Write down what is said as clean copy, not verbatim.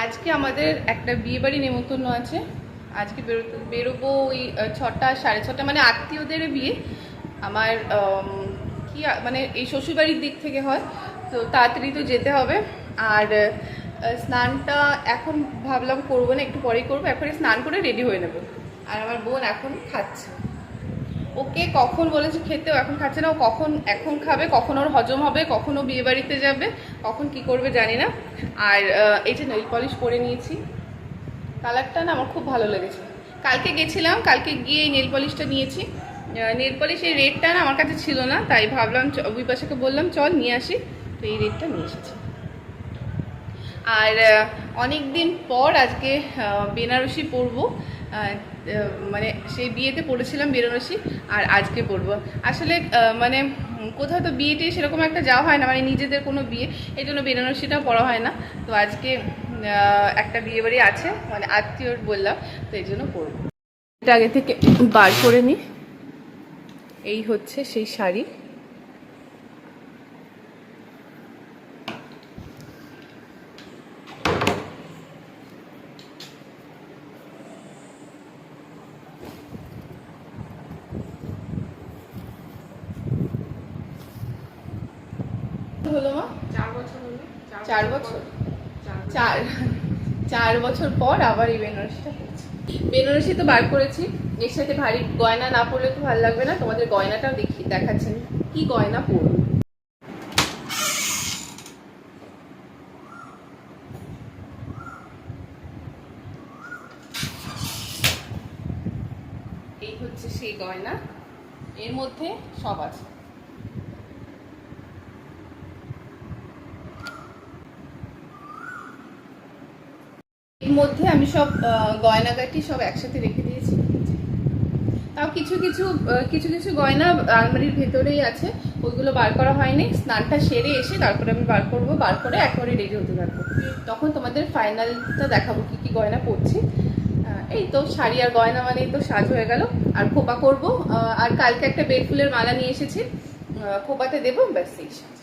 আজকে আমাদের একটা বিয়েবাড়ি নেমন্তন্ন আছে। আজকে বেরোবো ওই 6টা 6:30, মানে আত্মীয়দের বিয়ে। আমার কি মানে এই শ্বশুরবাড়ির দিক থেকে হয়, তো তাড়াতাড়ি তো যেতে হবে। আর স্নানটা এখন ভাবলাম করবো না, একটু পরেই করবো। এখনই স্নান করে রেডি হয়ে নেবো। আর আমার বোন এখন খাচ্ছে। ওকে কখন বলেছে খেতেও এখন খাচ্ছে না। ও কখন এখন খাবে, কখন ওর হজম হবে, কখন ও বিয়ে বাড়িতে যাবে, কখন কি করবে জানি না। আর এই যে নেল পলিশ পরে নিয়েছি, কালারটা না আমার খুব ভালো লেগেছে। কালকে গেছিলাম, কালকে গিয়ে এই নেল পলিশটা নিয়েছি। নেল পলিশের রেটটা না আমার কাছে ছিল না, তাই ভাবলাম বিপাশাকে বললাম চল নিয়ে আসি, তো এই রেটটা নিয়ে এসেছি। আর অনেক দিন পর আজকে বেনারসি পরবো। মানে সেই বিয়েতে পড়েছিলাম বেনারসি, আর আজকে পরবো। আসলে মানে কোথাও তো বিয়েতে সেরকম একটা যাওয়া হয় না, মানে নিজেদের কোনো বিয়ে, এই জন্য বেনারসিটাও পরা হয় না। তো আজকে একটা বিয়ে বাড়ি আছে, মানে আত্মীয়র বললাম, তো এই জন্য পরবো। এটা আগে থেকে বার করে নিই। এই হচ্ছে সেই শাড়ি। হলো মা 4 বছর হলো। 4 বছর, 4 বছর পর আবার এই বেনারসিটা পরেছি। বেনারসি তো বার করেছি, এর সাথে ভারী গয়না না পরলে তো ভালো লাগবে না। তোমাদের গয়নাটাও দেখাচ্ছেন কি গয়না পরবো। এই হচ্ছে সেই গয়না, এর মধ্যে সব আছে। এর মধ্যে আমি সব গয়নাগাটি সব একসাথে রেখে দিয়েছি। তাও কিছু কিছু কিছু কিছু গয়না আলমারির ভেতরেই আছে, ওইগুলো বার করা হয়নি। স্নানটা সেরে এসে তারপরে আমি বার করবো, বার করে একেবারে রেডি হতে থাকবো। তখন তোমাদের ফাইনালটা দেখাবো কি কি গয়না পরছি। এই তো শাড়ি আর গয়না মানেই তো সাজ হয়ে গেল। আর খোপা করবো, আর কালকে একটা বেল ফুলের মালা নিয়ে এসেছি, খোপাতে দেবো, ব্যাস এই সাজ।